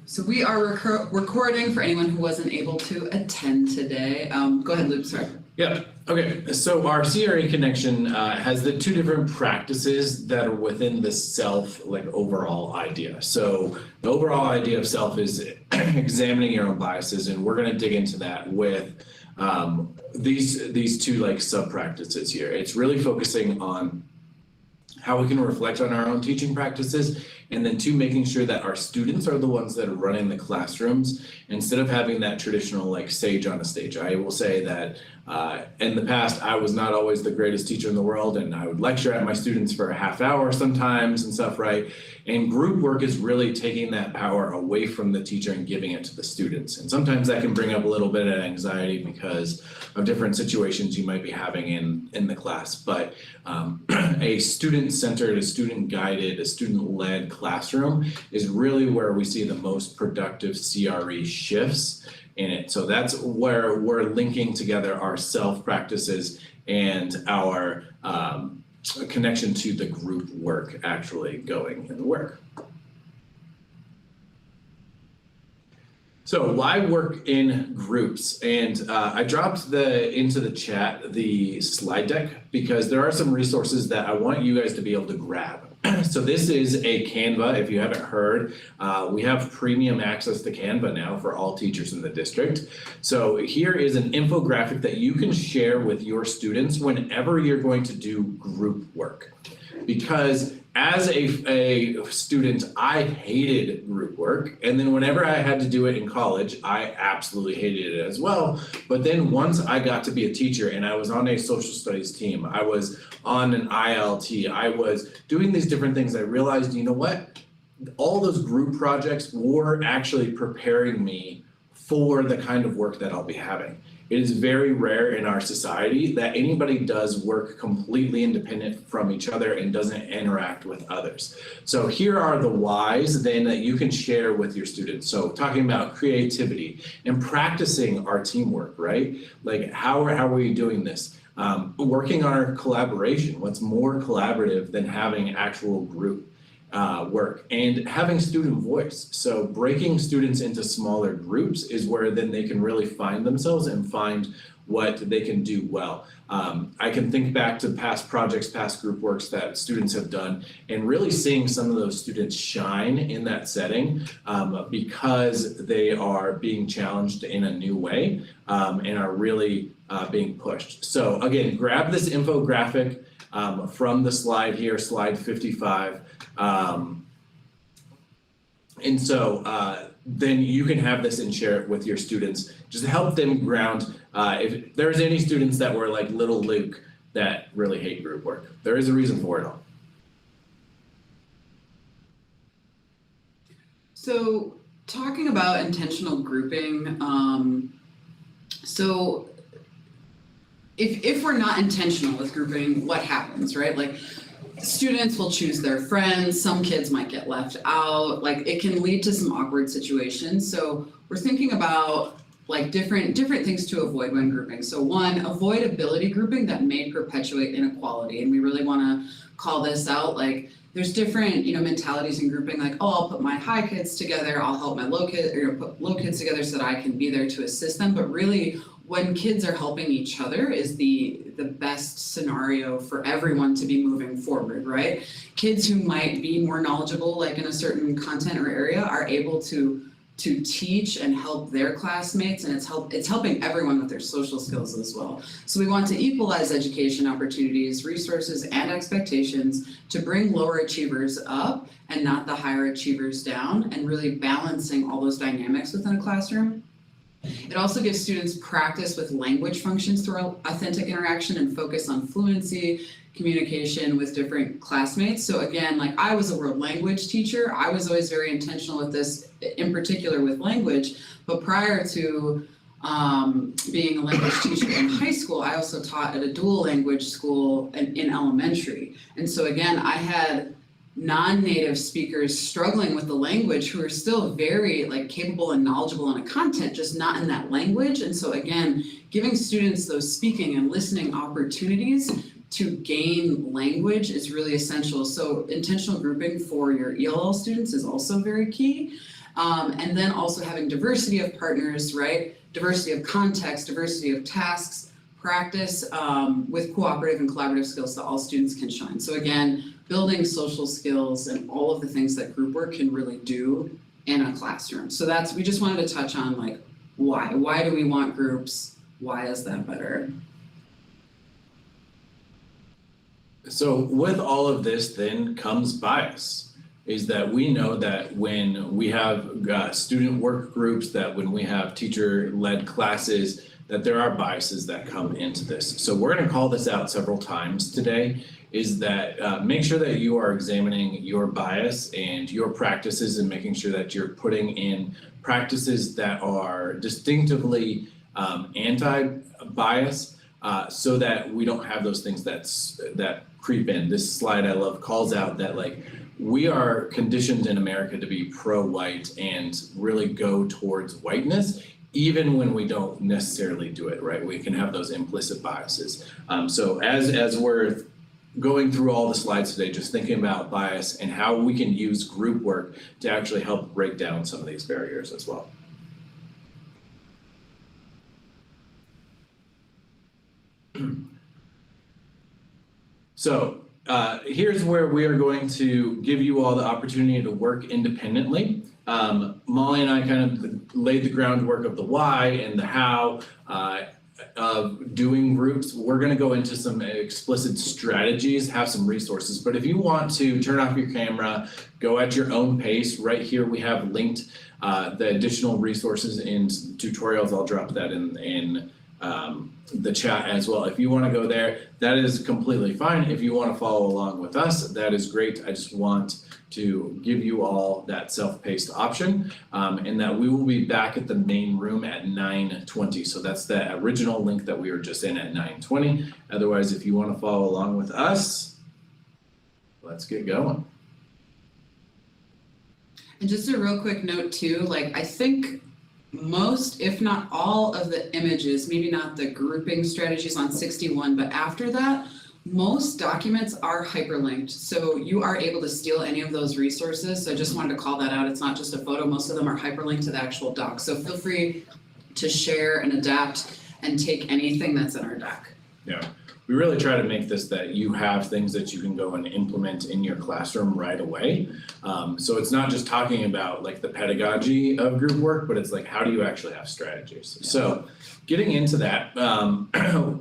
So we are recording for anyone who wasn't able to attend today. Go ahead, Luke, sorry. Yeah, okay. So our CRA connection has the two different practices that are within the self, like overall idea. So the overall idea of self is examining your own biases, and we're going to dig into that with these two like sub practices here. It's really focusing on how we can reflect on our own teaching practices, and then two, making sure that our students are the ones that are running the classrooms instead of having that traditional like sage on a stage. I will say that in the past, I was not always the greatest teacher in the world, and I would lecture at my students for a half hour sometimes and stuff, right? And group work is really taking that power away from the teacher and giving it to the students. And sometimes that can bring up a little bit of anxiety because of different situations you might be having in the class. But a student-centered, a student-guided, a student-led classroom is really where we see the most productive CRE shifts in it. So that's where we're linking together our self practices and our connection to the group work actually going in the work. So why work in groups? And I dropped into the chat the slide deck because there are some resources that I want you guys to be able to grab. So this is a Canva. If you haven't heard, we have premium access to Canva now for all teachers in the district. So here is an infographic that you can share with your students whenever you're going to do group work. Because as a student, I hated group work. And then whenever I had to do it in college, I absolutely hated it as well. But then once I got to be a teacher and I was on a social studies team, I was on an ILT, I was doing these different things, I realized, you know what? All those group projects were actually preparing me for the kind of work that I'll be having. It is very rare in our society that anybody does work completely independent from each other and doesn't interact with others. So here are the whys then that you can share with your students. So talking about creativity and practicing our teamwork, right? Like how are we doing this? Working on our collaboration. What's more collaborative than having actual group work and having student voice. So breaking students into smaller groups is where then they can really find themselves and find what they can do well. I can think back to past projects, past group works that students have done, and really seeing some of those students shine in that setting because they are being challenged in a new way and are really being pushed. So again, grab this infographic from the slide here, slide 55. And so then you can have this and share it with your students, just to help them ground. If there's any students that were like little Luke that really hate group work, there is a reason for it all. So talking about intentional grouping, so if we're not intentional with grouping, what happens, right? Like students will choose their friends, some kids might get left out, like it can lead to some awkward situations. So we're thinking about like different things to avoid when grouping. So one, avoidability grouping that may perpetuate inequality. And we really wanna call this out. Like there's different, mentalities in grouping, like, oh, I'll put my high kids together, I'll help my low kids, or put low kids together so that I can be there to assist them. But really, when kids are helping each other is the best scenario for everyone to be moving forward, right? Kids who might be more knowledgeable, like in a certain content or area, are able to teach and help their classmates, and it's helping everyone with their social skills as well. So we want to equalize education opportunities, resources, and expectations to bring lower achievers up and not the higher achievers down, and really balancing all those dynamics within a classroom. It also gives students practice with language functions through authentic interaction and focus on fluency, communication with different classmates. So again, like I was a world language teacher, I was always very intentional with this, in particular with language, but prior to being a language teacher in high school, I also taught at a dual language school in elementary. And so again, I had non-native speakers struggling with the language who are still very capable and knowledgeable in a content, just not in that language. And so again, giving students those speaking and listening opportunities to gain language is really essential. So intentional grouping for your ELL students is also very key. And then also having diversity of partners, right? Diversity of context, diversity of tasks, practice with cooperative and collaborative skills that all students can shine. So again, building social skills and all of the things that group work can really do in a classroom. So we just wanted to touch on like why. Why do we want groups? Why is that better? So with all of this then comes bias, is that we know that when we have student work groups, that when we have teacher-led classes, that there are biases that come into this. So we're going to call this out several times today, is that make sure that you are examining your bias and your practices and making sure that you're putting in practices that are distinctively anti-bias, so that we don't have those things that creep in. This slide I love calls out that like we are conditioned in America to be pro-white and really go towards whiteness, even when we don't necessarily do it, right? We can have those implicit biases. So as we're going through all the slides today, just thinking about bias and how we can use group work to actually help break down some of these barriers as well. So here's where we are going to give you all the opportunity to work independently. Molly and I kind of laid the groundwork of the why and the how of doing groups. We're going to go into some explicit strategies, have some resources. But if you want to turn off your camera, go at your own pace, right here we have linked the additional resources and tutorials. I'll drop that in the chat as well. If you want to go there, that is completely fine. If you want to follow along with us, that is great. I just want to give you all that self-paced option, and that we will be back at the main room at 9:20. So that's the original link that we were just in at 9:20. Otherwise, if you want to follow along with us, let's get going. And just a real quick note too, like I think most, if not all of the images, maybe not the grouping strategies on 61, but after that, most documents are hyperlinked. So you are able to steal any of those resources. So I just wanted to call that out. It's not just a photo. Most of them are hyperlinked to the actual doc. So feel free to share and adapt and take anything that's in our doc. Yeah. We really try to make this that you have things that you can go and implement in your classroom right away. So it's not just talking about like the pedagogy of group work, but it's like, how do you actually have strategies? Yeah. So getting into that,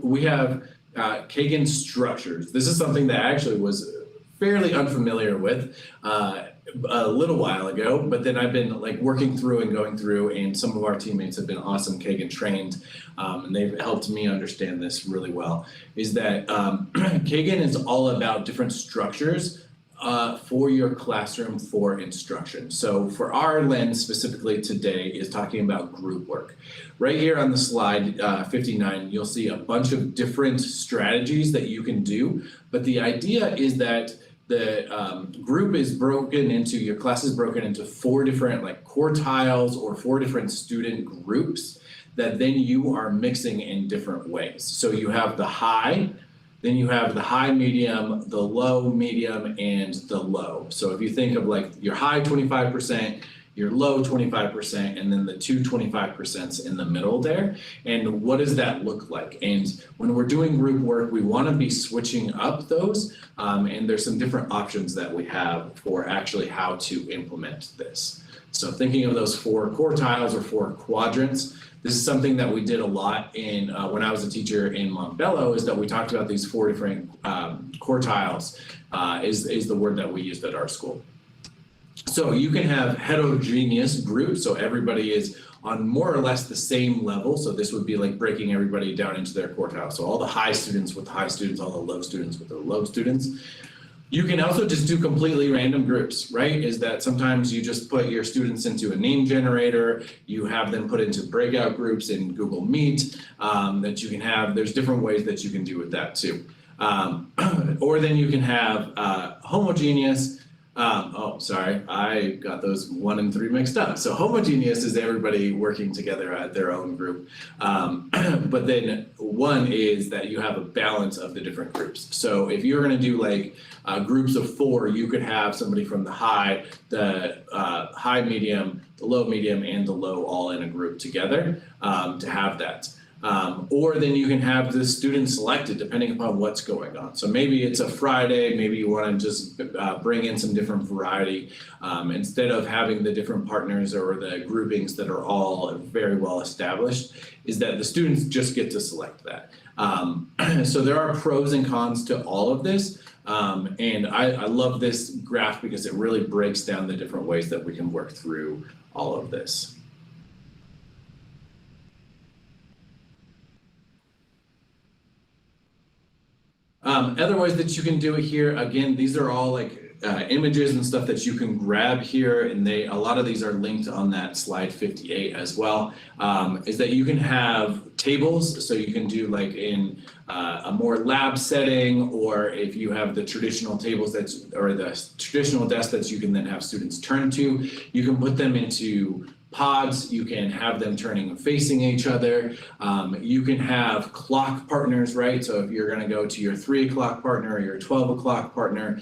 we have Kagan Structures. This is something that I actually was fairly unfamiliar with a little while ago, but then I've been like working through and going through, and some of our teammates have been awesome Kagan trained, and they've helped me understand this really well, is that Kagan is all about different structures for your classroom for instruction. So for our lens specifically today is talking about group work. Right here on the slide 59, you'll see a bunch of different strategies that you can do, but the idea is that the group is broken into, your class is broken into 4 different like quartiles or 4 different student groups that then you are mixing in different ways. So you have the high, then you have the high medium, the low medium, and the low. So if you think of like your high 25%, your low 25%, and then the 25% in the middle there. And what does that look like? And when we're doing group work, we want to be switching up those. And there's some different options that we have for actually how to implement this. So thinking of those 4 quartiles or 4 quadrants, this is something that we did a lot in when I was a teacher in Montbello, is that we talked about these 4 different quartiles is the word that we used at our school. So you can have heterogeneous groups, so everybody is on more or less the same level. So this would be like breaking everybody down into their quartile. So all the high students with the high students, all the low students with the low students. You can also just do completely random groups, right? Is that sometimes you just put your students into a name generator, you have them put into breakout groups in Google Meet that you can have. There's different ways that you can do with that too. Or then you can have homogeneous, Sorry, I got those 1 and 3 mixed up. So homogeneous is everybody working together at their own group. But then 1 is that you have a balance of the different groups. So if you're gonna do like groups of 4, you could have somebody from the high, medium, the low, medium, and the low all in a group together to have that. Or then you can have the students selected depending upon what's going on. So maybe it's a Friday, maybe you want to just bring in some different variety instead of having the different partners or the groupings that are all very well established, is that the students just get to select that. So there are pros and cons to all of this. And I love this graph because it really breaks down the different ways that we can work through all of this. Other ways that you can do it here, again, these are all like images and stuff that you can grab here, and a lot of these are linked on that slide 58 as well, is that you can have tables, so you can do like in a more lab setting, or if you have the traditional tables or the traditional desk that you can then have students turn to, you can put them into pods, you can have them turning and facing each other. You can have clock partners, right? So if you're gonna go to your 3 o'clock partner or your 12 o'clock partner,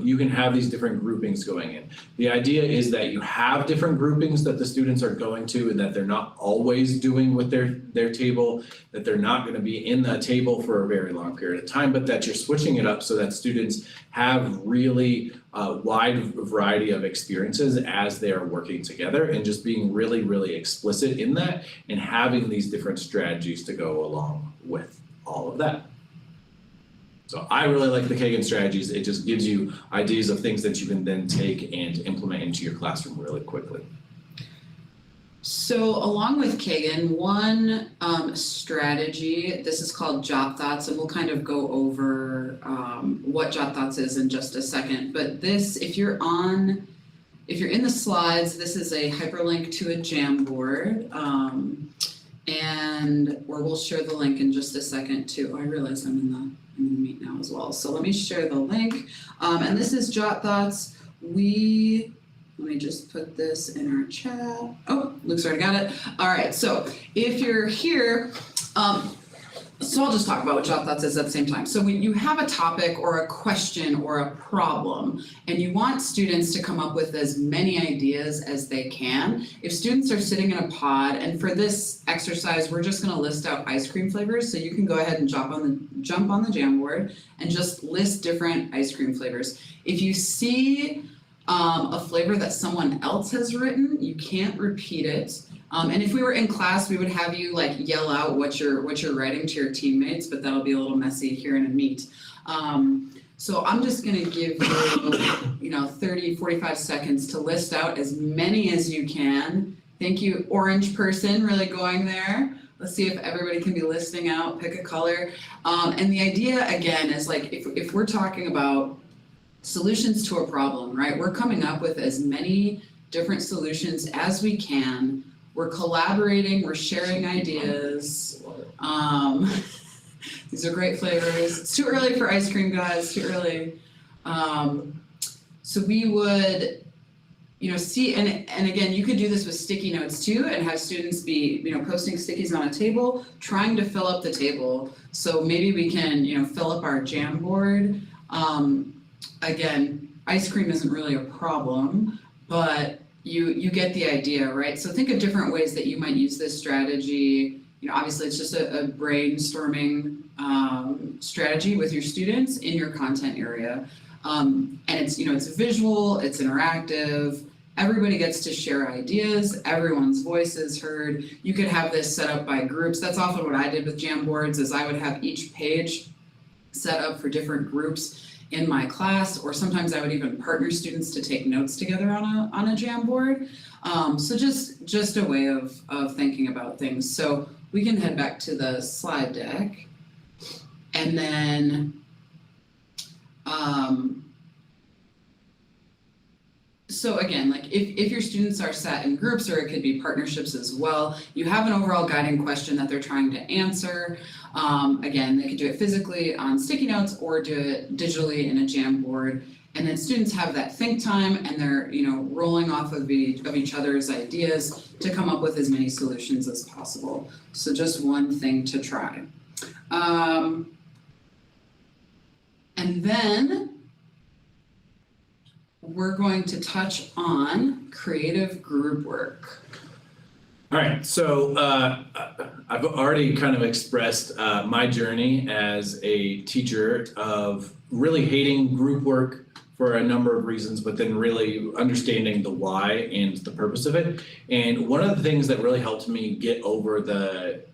you can have these different groupings going in. The idea is that you have different groupings that the students are going to, and that they're not always doing with their table, that they're not gonna be in the table for a very long period of time, but that you're switching it up so that students have really wide variety of experiences as they are working together, and just being really, really explicit in that and having these different strategies to go along with all of that. So I really like the Kagan strategies. It just gives you ideas of things that you can then take and implement into your classroom really quickly. So along with Kagan, one strategy, this is called Jot Thoughts, and we'll kind of go over what Jot Thoughts is in just a second. But this, if you're in the slides, this is a hyperlink to a Jamboard, or we'll share the link in just a second too. Oh, I realize I'm in the Meet now as well. So let me share the link, and this is Jot Thoughts. Let me just put this in our chat. Oh, Luke's already got it. All right, so if you're here, so I'll just talk about what Jot Thoughts is at the same time. So when you have a topic or a question or a problem, and you want students to come up with as many ideas as they can, if students are sitting in a pod, and for this exercise, we're just gonna list out ice cream flavors, so you can go ahead and jump on the Jamboard and just list different ice cream flavors. If you see a flavor that someone else has written, you can't repeat it. And if we were in class, we would have you like yell out what you're writing to your teammates, but that'll be a little messy here in a Meet. So I'm just gonna give you, 30, 45 seconds to list out as many as you can. Thank you, orange person, really going there. Let's see if everybody can be listing out, pick a color. And the idea again is like, if we're talking about solutions to a problem, right? We're coming up with as many different solutions as we can. We're collaborating, we're sharing ideas. These are great flavors. It's too early for ice cream, guys, too early. So we would, see, and again, you could do this with sticky notes too, and have students be, posting stickies on a table, trying to fill up the table. So maybe we can, fill up our Jamboard. Again, ice cream isn't really a problem, but you get the idea, right? So think of different ways that you might use this strategy. Obviously it's just a brainstorming strategy with your students in your content area. And it's, it's visual, it's interactive, everybody gets to share ideas, everyone's voice is heard. You could have this set up by groups. That's often what I did with Jamboards, is I would have each page set up for different groups in my class, or sometimes I would even partner students to take notes together on a Jamboard. So just a way of thinking about things. So we can head back to the slide deck, and then so again, like if your students are sat in groups, or it could be partnerships as well, you have an overall guiding question that they're trying to answer. Again, they could do it physically on sticky notes or do it digitally in a Jamboard. And then students have that think time and they're, rolling off of each other's ideas to come up with as many solutions as possible. So just one thing to try. And then we're going to touch on creative group work. All right, so I've already kind of expressed my journey as a teacher of really hating group work for a number of reasons, but then really understanding the why and the purpose of it. And one of the things that really helped me get over the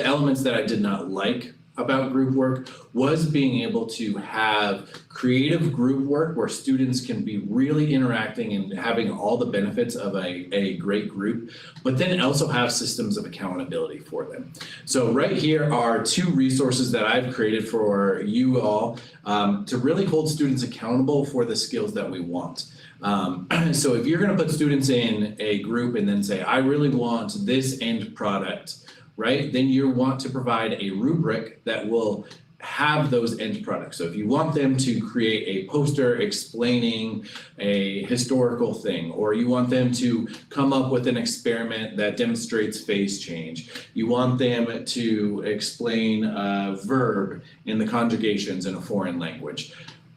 elements that I did not like about group work was being able to have creative group work where students can be really interacting and having all the benefits of a great group, but then also have systems of accountability for them. So right here are two resources that I've created for you all to really hold students accountable for the skills that we want. So if you're going to put students in a group and then say, I really want this end product, right? Then you want to provide a rubric that will have those end products. So if you want them to create a poster explaining a historical thing, or you want them to come up with an experiment that demonstrates phase change, you want them to explain a verb in the conjugations in a foreign language,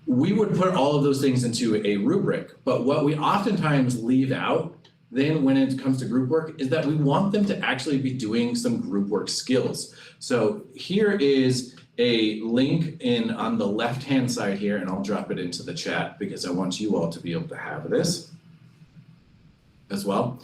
we would put all of those things into a rubric. But what we oftentimes leave out then when it comes to group work is that we want them to actually be doing some group work skills. So here is a link on the left-hand side here, and I'll drop it into the chat because I want you all to be able to have this as well.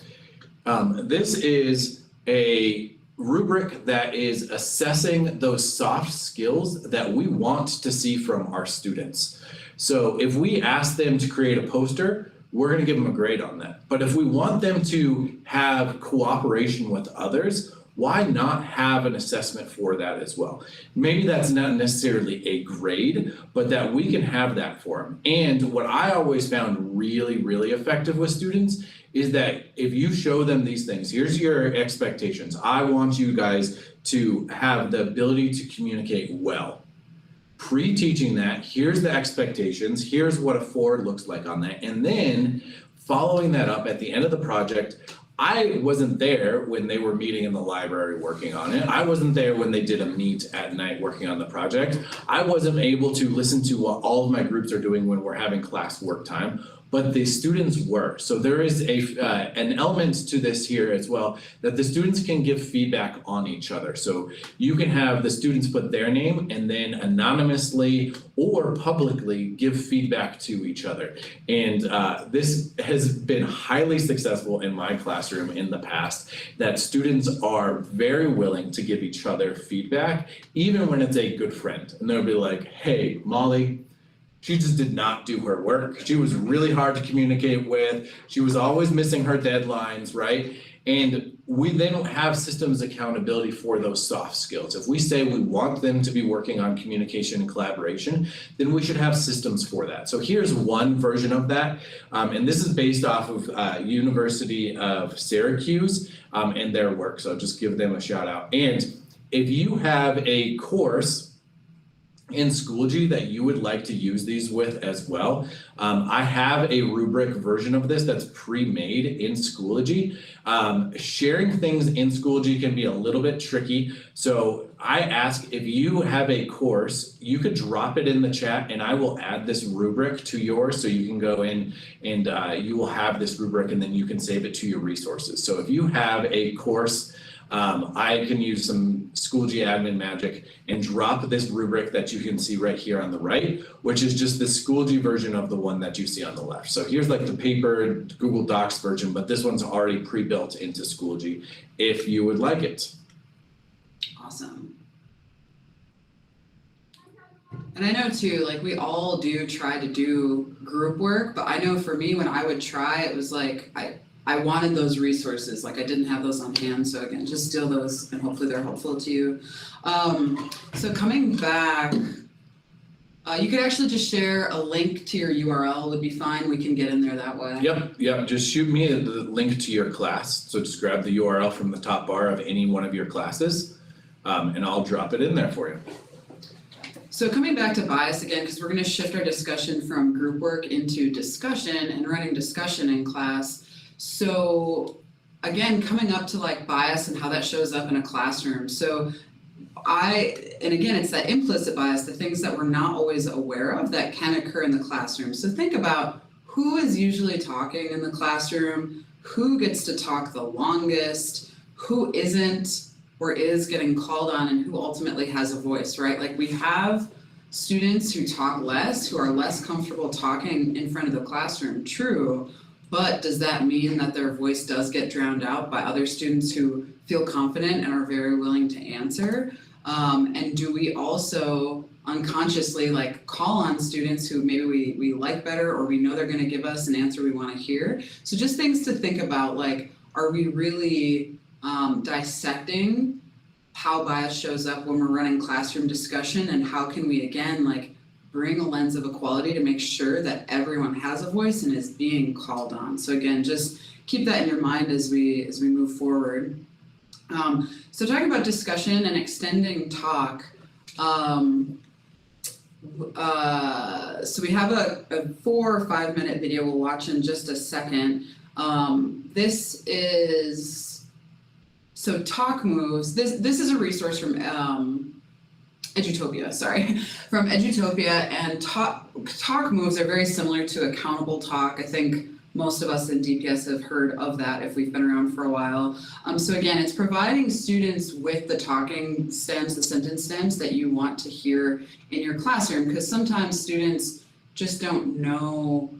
This is a rubric that is assessing those soft skills that we want to see from our students. So if we ask them to create a poster, we're going to give them a grade on that. But if we want them to have cooperation with others, why not have an assessment for that as well? Maybe that's not necessarily a grade, but that we can have that for them. And what I always found really, really effective with students is that if you show them these things, here's your expectations. I want you guys to have the ability to communicate well. Pre-teaching that, here's the expectations, here's what a forward looks like on that, and then following that up at the end of the project. I wasn't there when they were meeting in the library working on it. I wasn't there when they did a meet at night working on the project. I wasn't able to listen to what all of my groups are doing when we're having class work time, but the students were. So there is an element to this here as well, that the students can give feedback on each other. So you can have the students put their name and then anonymously or publicly give feedback to each other. And this has been highly successful in my classroom in the past, that students are very willing to give each other feedback, even when it's a good friend. And they'll be like, hey, Molly, she just did not do her work. She was really hard to communicate with. She was always missing her deadlines, right? And we then have systems accountability for those soft skills. If we say we want them to be working on communication and collaboration, then we should have systems for that. So here's one version of that. And this is based off of University of Syracuse and their work. So just give them a shout out. And if you have a course in Schoology that you would like to use these with as well, I have a rubric version of this that's pre-made in Schoology. Sharing things in Schoology can be a little bit tricky. So I ask, if you have a course, you could drop it in the chat and I will add this rubric to yours, so you can go in and you will have this rubric and then you can save it to your resources. So if you have a course, I can use some Schoology admin magic and drop this rubric that you can see right here on the right, which is just the Schoology version of the one that you see on the left. So here's like the paper Google Docs version, but this one's already pre-built into Schoology if you would like it. Awesome. And I know too, like we all do try to do group work, but I know for me when I would try, it was like I wanted those resources, like I didn't have those on hand. So again, just steal those and hopefully they're helpful to you. So coming back, you could actually just share a link to your URL would be fine. We can get in there that way. Yep. Just shoot me the link to your class. So just grab the URL from the top bar of any one of your classes and I'll drop it in there for you. So coming back to bias again, because we're going to shift our discussion from group work into discussion and running discussion in class. So again, coming up to like bias and how that shows up in a classroom. So and again, it's that implicit bias, the things that we're not always aware of that can occur in the classroom. So think about who is usually talking in the classroom, who gets to talk the longest, who isn't or is getting called on, and who ultimately has a voice, right? Like we have students who talk less, who are less comfortable talking in front of the classroom, true, but does that mean that their voice does get drowned out by other students who feel confident and are very willing to answer? And do we also unconsciously like call on students who maybe we like better, or we know they're gonna give us an answer we wanna hear? So just things to think about, like, are we really dissecting how bias shows up when we're running classroom discussion, and how can we again like bring a lens of equality to make sure that everyone has a voice and is being called on? So again, just keep that in your mind as we move forward. So talking about discussion and extending talk, so we have a 4 or 5 minute video we'll watch in just a second. This is, so talk moves, this is a resource from Edutopia, from Edutopia, and talk moves are very similar to accountable talk. I think most of us in DPS have heard of that if we've been around for a while. So again, it's providing students with the talking stems, the sentence stems that you want to hear in your classroom, because sometimes students just don't know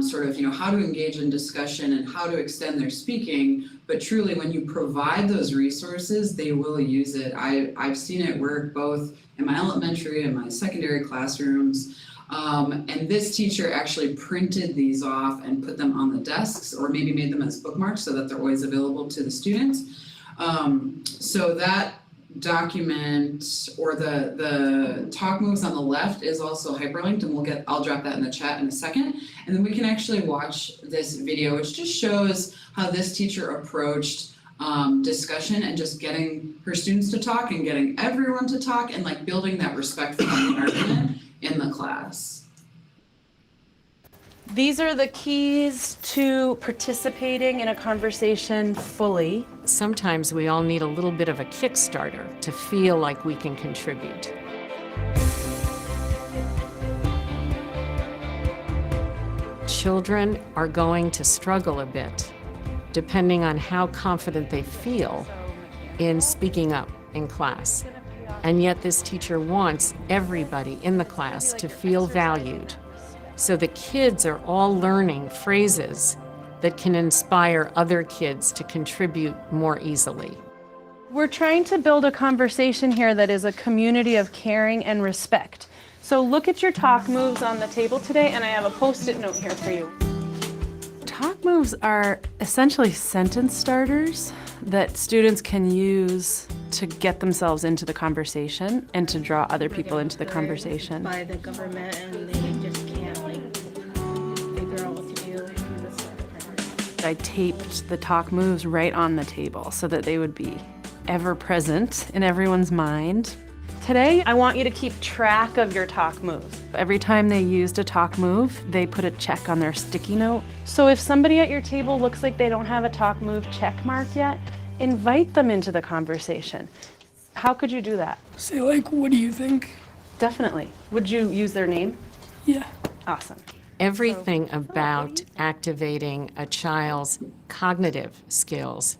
sort of, how to engage in discussion and how to extend their speaking. But truly, when you provide those resources, they will use it. I've seen it work both in my elementary and my secondary classrooms. And this teacher actually printed these off and put them on the desks, or maybe made them as bookmarks so that they're always available to the students. So that document, or the talk moves on the left, is also hyperlinked, and I'll drop that in the chat in a second. And then we can actually watch this video, which just shows how this teacher approached discussion and just getting her students to talk and getting everyone to talk, and like building that respectful environment in the class. These are the keys to participating in a conversation fully. Sometimes we all need a little bit of a Kickstarter to feel like we can contribute. Children are going to struggle a bit, depending on how confident they feel in speaking up in class. And yet this teacher wants everybody in the class to feel valued. So the kids are all learning phrases that can inspire other kids to contribute more easily. We're trying to build a conversation here that is a community of caring and respect. So look at your talk moves on the table today, and I have a Post-it note here for you. Talk moves are essentially sentence starters that students can use to get themselves into the conversation and to draw other people into the conversation. By the government, and they just can't figure out what to do. I taped the talk moves right on the table so that they would be ever present in everyone's mind. Today, I want you to keep track of your talk moves. Every time they used a talk move, they put a check on their sticky note. So if somebody at your table looks like they don't have a talk move check mark yet, invite them into the conversation. How could you do that? Say like, what do you think? Definitely. Would you use their name? Yeah. Awesome. Everything about activating a child's cognitive skills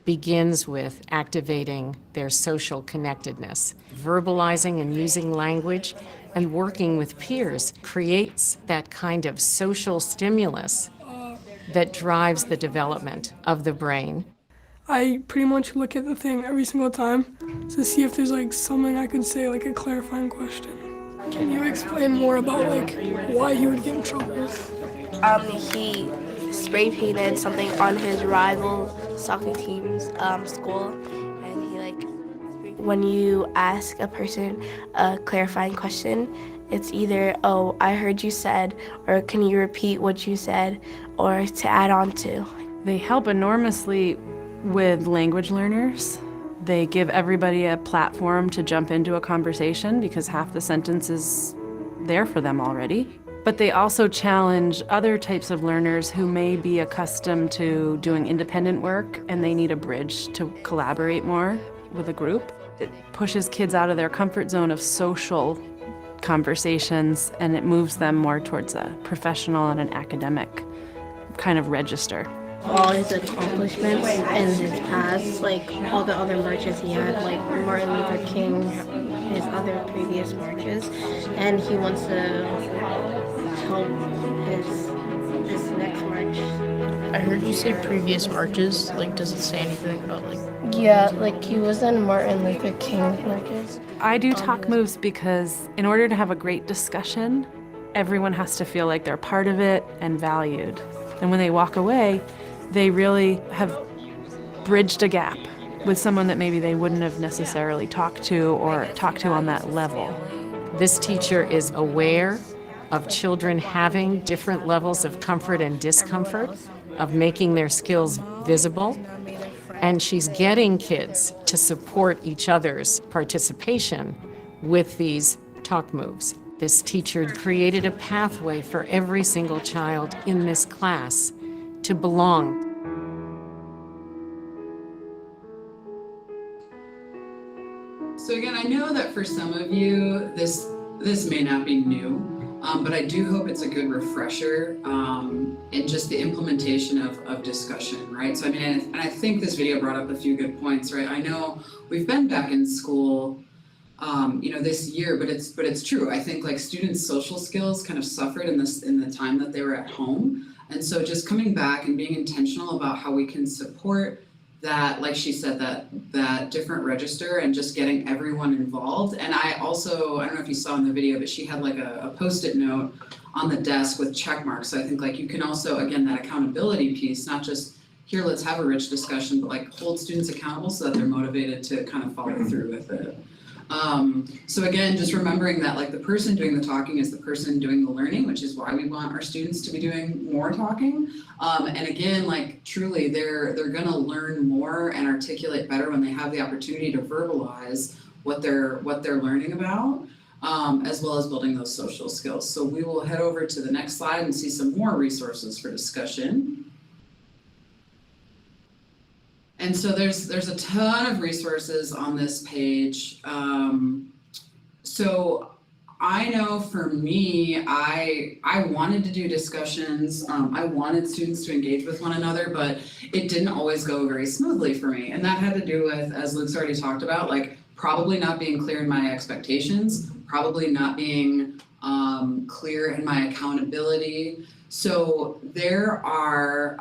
begins with activating their social connectedness. Verbalizing and using language and working with peers creates that kind of social stimulus that drives the development of the brain. I pretty much look at the thing every single time to see if there's like something I could say, like a clarifying question. Can you explain more about like why he would get in trouble? He spray painted something on his rival soccer team's school, and he when you ask a person a clarifying question, it's either, oh, I heard you said, or can you repeat what you said, or to add on to. They help enormously with language learners They give everybody a platform to jump into a conversation because half the sentence is there for them already. But they also challenge other types of learners who may be accustomed to doing independent work and they need a bridge to collaborate more with a group. It pushes kids out of their comfort zone of social conversations and it moves them more towards a professional and an academic kind of register. All his accomplishments in his past, like all the other marches he had, like Martin Luther King, his other previous marches, and he wants to help this next march. I heard you say previous marches. Like, does it say anything about like? Yeah, like he was in Martin Luther King marches. I do talk moves because in order to have a great discussion, everyone has to feel like they're part of it and valued. And when they walk away, they really have bridged a gap with someone that maybe they wouldn't have necessarily talked to or talked to on that level. This teacher is aware of children having different levels of comfort and discomfort, of making their skills visible, and she's getting kids to support each other's participation with these talk moves. This teacher created a pathway for every single child in this class to belong. So again, I know that for some of you, this may not be new, but I do hope it's a good refresher in just the implementation of discussion, right? So I mean, and I think this video brought up a few good points, right? I know we've been back in school, this year, but it's true. I think like students' social skills kind of suffered in the time that they were at home, and so just coming back and being intentional about how we can support that, like she said, that different register and just getting everyone involved. And I don't know if you saw in the video, but she had like a Post-it note on the desk with check marks. So I think like you can also, again, that accountability piece, not just here, let's have a rich discussion, but like hold students accountable so that they're motivated to kind of follow through with it. So again, just remembering that like the person doing the talking is the person doing the learning, which is why we want our students to be doing more talking. And again, like truly they're gonna learn more and articulate better when they have the opportunity to verbalize what they're learning about, as well as building those social skills. So we will head over to the next slide and see some more resources for discussion. And so there's a ton of resources on this page. So I know for me, I wanted to do discussions. I wanted students to engage with one another, but it didn't always go very smoothly for me. And that had to do with, as Luke's already talked about, like probably not being clear in my expectations, probably not being clear in my accountability. So there are,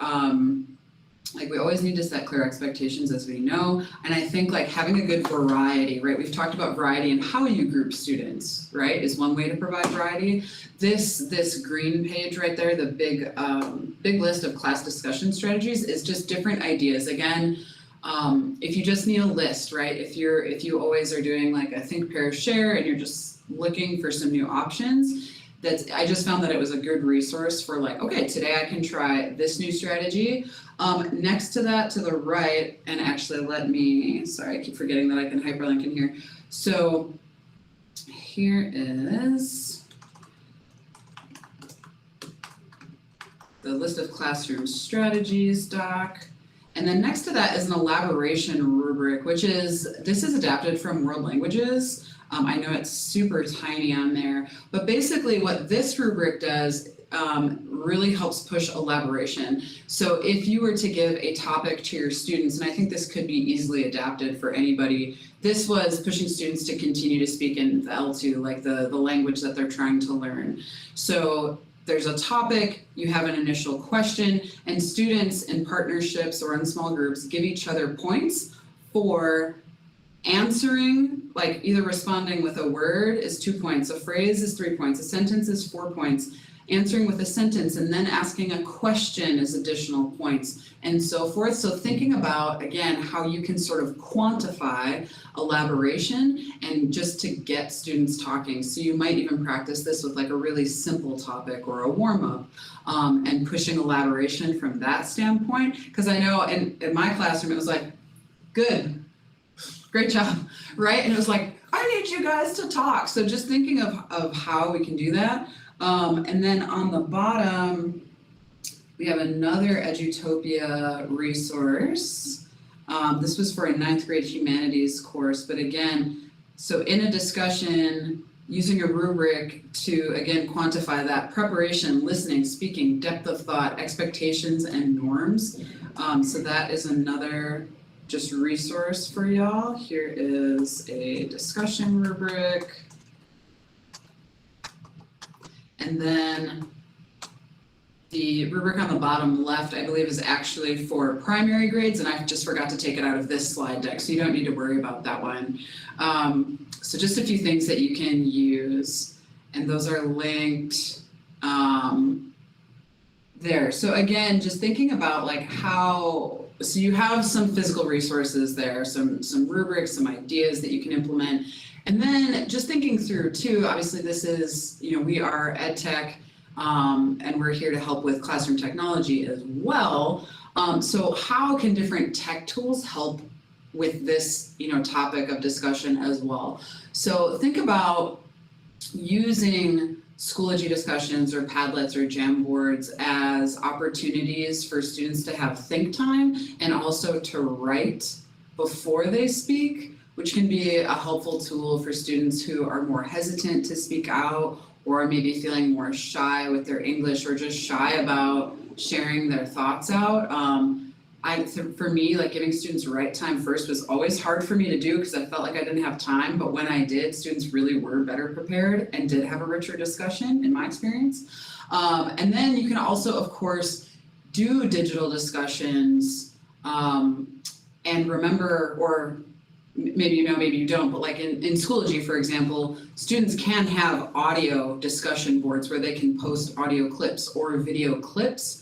like we always need to set clear expectations, as we know. And I think like having a good variety, right? We've talked about variety and how you group students, right? Is one way to provide variety. This green page right there, the big list of class discussion strategies is just different ideas. Again, if you just need a list, right? If you always are doing like a think, pair, share, and you're just looking for some new options, I just found that it was a good resource for like, okay, today I can try this new strategy. Next to that, to the right, and actually sorry, I keep forgetting that I can hyperlink in here. So here is the list of classroom strategies doc. And then next to that is an elaboration rubric, this is adapted from World Languages. I know it's super tiny on there, but basically what this rubric does really helps push elaboration. So if you were to give a topic to your students, and I think this could be easily adapted for anybody, this was pushing students to continue to speak in the L2, like the language that they're trying to learn. So there's a topic, you have an initial question, and students in partnerships or in small groups give each other points for answering, like either responding with a word is 2 points, a phrase is 3 points, a sentence is 4 points, answering with a sentence and then asking a question is additional points, and so forth. So thinking about, again, how you can sort of quantify elaboration and just to get students talking. So you might even practice this with like a really simple topic or a warm-up, and pushing elaboration from that standpoint. Because I know in my classroom, it was like, good, Great job, right? And it was like, I need you guys to talk. So just thinking of how we can do that. And then on the bottom, we have another Edutopia resource. This was for a 9th grade humanities course, but again, so in a discussion, using a rubric to, again, quantify that preparation, listening, speaking, depth of thought, expectations, and norms. So that is another just resource for y'all. Here is a discussion rubric. And then the rubric on the bottom left, I believe, is actually for primary grades, and I just forgot to take it out of this slide deck, so you don't need to worry about that one. So just a few things that you can use, and those are linked there. So again, just thinking about like how, so you have some physical resources there, some rubrics, some ideas that you can implement, and then just thinking through too, obviously this is, we are EdTech, and we're here to help with classroom technology as well. So how can different tech tools help with this, topic of discussion as well? So think about using Schoology discussions or Padlets or Jamboards as opportunities for students to have think time and also to write before they speak, which can be a helpful tool for students who are more hesitant to speak out or maybe feeling more shy with their English or just shy about sharing their thoughts out. For me, like giving students write time first was always hard for me to do because I felt like I didn't have time, but when I did, students really were better prepared and did have a richer discussion in my experience. And then you can also, of course, do digital discussions and remember, or maybe you know, maybe you don't, but like in Schoology, for example, students can have audio discussion boards where they can post audio clips or video clips.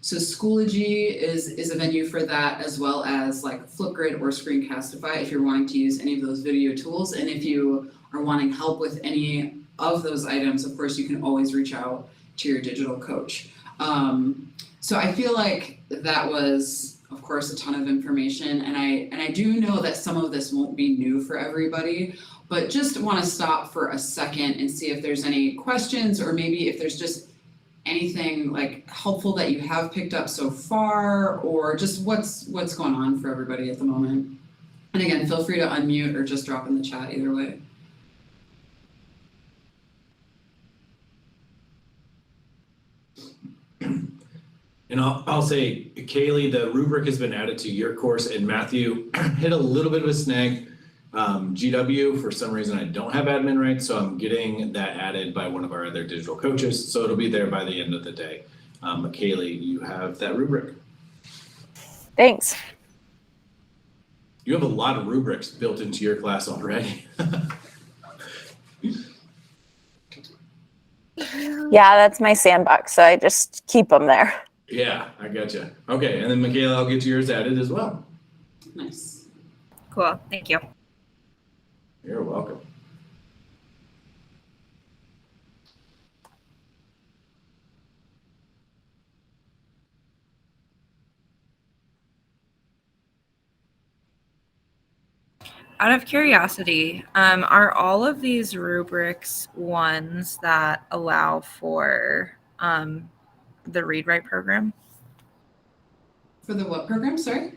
So Schoology is a venue for that, as well as like Flipgrid or Screencastify if you're wanting to use any of those video tools. And if you are wanting help with any of those items, of course, you can always reach out to your digital coach. So I feel like that was, of course, a ton of information, and I do know that some of this won't be new for everybody, but just want to stop for a second and see if there's any questions, or maybe if there's just anything like helpful that you have picked up so far, or just what's going on for everybody at the moment. And again, feel free to unmute or just drop in the chat either way. And I'll say, Kaylee, the rubric has been added to your course, and Matthew hit a little bit of a snag. GW, for some reason I don't have admin rights, so I'm getting that added by one of our other digital coaches, so it'll be there by the end of the day. But Kaylee, you have that rubric. Thanks. You have a lot of rubrics built into your class already. Yeah, that's my sandbox, so I just keep them there. Yeah, I gotcha. Okay, and then Michaela, I'll get yours added as well. Nice. Cool, thank you. You're welcome. Out of curiosity, are all of these rubrics ones that allow for the read-write program? For the what program, sorry?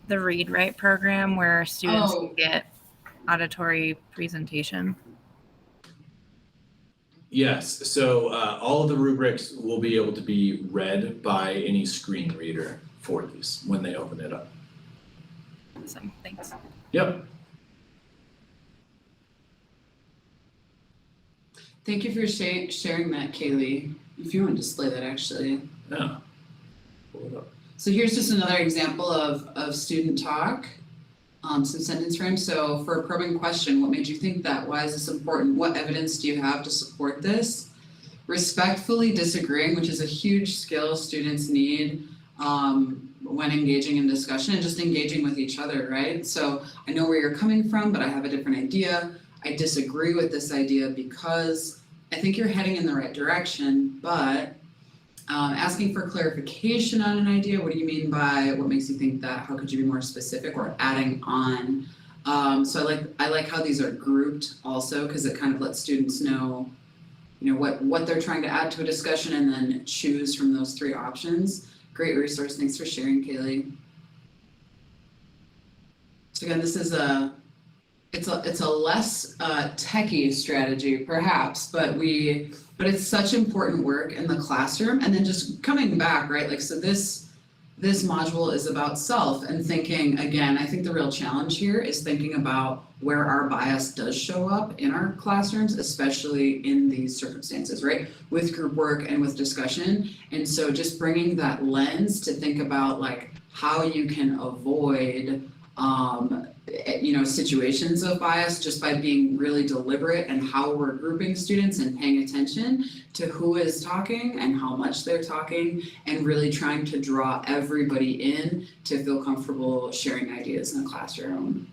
The read-write program where students Oh. can get auditory presentation? Yes, so all of the rubrics will be able to be read by any screen reader for these when they open it up. Awesome, thanks. Yep. Thank you for sharing that, Kaylee. If you want to display that, actually. Yeah. Pull it up. So here's just another example of student talk, some sentence frames. So for a probing question, what made you think that? Why is this important? What evidence do you have to support this? Respectfully disagreeing, which is a huge skill students need when engaging in discussion and just engaging with each other, right? So I know where you're coming from, but I have a different idea. I disagree with this idea because I think you're heading in the right direction, but Asking for clarification on an idea. What do you mean by what makes you think that? How could you be more specific? Or adding on. So I like how these are grouped also, because it kind of lets students know, what they're trying to add to a discussion and then choose from those three options. Great resource. Thanks for sharing, Kaylee. So again, this is it's a less techie strategy perhaps, but it's such important work in the classroom. And then just coming back, right? Like, so this module is about self and thinking, again, I think the real challenge here is thinking about where our bias does show up in our classrooms, especially in these circumstances, right? With group work and with discussion. And so just bringing that lens to think about like how you can avoid situations of bias just by being really deliberate and how we're grouping students and paying attention to who is talking and how much they're talking and really trying to draw everybody in to feel comfortable sharing ideas in the classroom.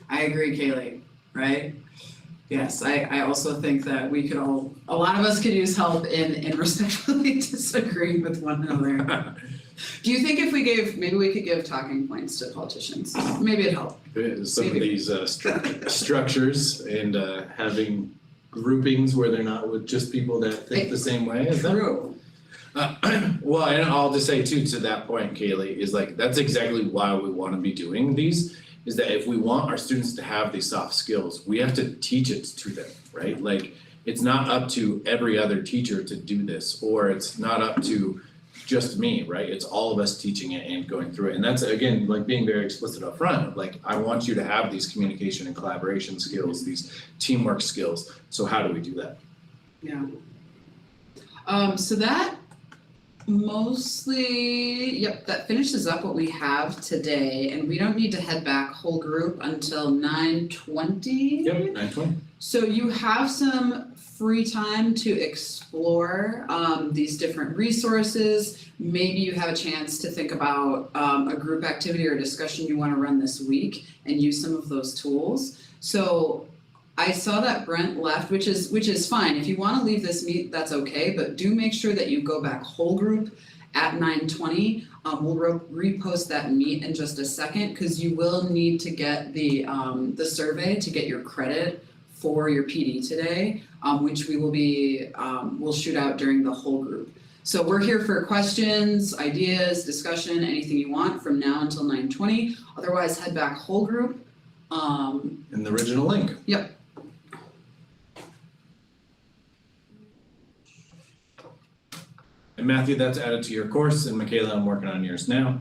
I agree, Kaylee, right? Yes, I also think that a lot of us could use help in respectfully disagreeing with one another. Do you think maybe we could give talking points to politicians? Maybe it'd help. Some of these structures and having groupings where they're not with just people that think the same way. Is true? Well, and I'll just say too, to that point, Kaylee, is like, that's exactly why we want to be doing these, is that if we want our students to have these soft skills, we have to teach it to them, right? Like, it's not up to every other teacher to do this, or it's not up to just me, right? It's all of us teaching it and going through it. And that's, again, like being very explicit up front. Like, I want you to have these communication and collaboration skills, these teamwork skills. So how do we do that? Yeah. So that that finishes up what we have today. And we don't need to head back whole group until 9:20. Yep, 9:20. So you have some free time to explore these different resources. Maybe you have a chance to think about a group activity or discussion you want to run this week and use some of those tools. So I saw that Brent left, which is fine. If you want to leave this meet, that's okay, but do make sure that you go back whole group at 9:20. We'll repost that meet in just a second, because you will need to get the survey to get your credit for your PD today, which we'll shoot out during the whole group. So we're here for questions, ideas, discussion, anything you want from now until 9:20. Otherwise, head back whole group. In the original link. Yep. And Matthew, that's added to your course, and Michaela, I'm working on yours now.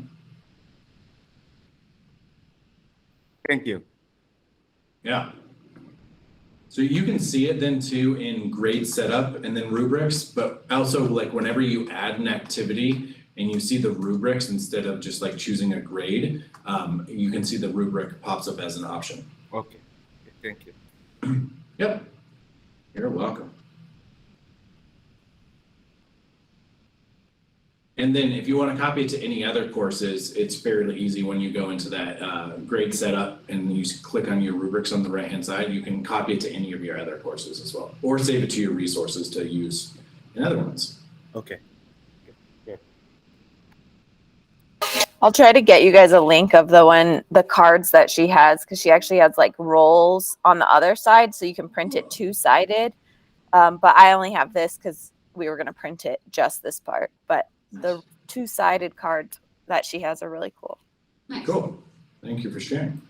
Thank you. Yeah. So you can see it then too in grade setup and then rubrics, but also like whenever you add an activity and you see the rubrics instead of just like choosing a grade, you can see the rubric pops up as an option. Okay, thank you. Yep, you're welcome. And then if you want to copy it to any other courses, it's fairly easy when you go into that grade setup and you click on your rubrics on the right-hand side. You can copy it to any of your other courses as well, or save it to your resources to use in other ones. Okay. I'll try to get you guys a link of the cards that she has, because she actually has like roles on the other side, so you can print it two-sided. But I only have this because we were going to print it just this part. But the two-sided cards that she has are really cool. Nice. Cool. Thank you for sharing.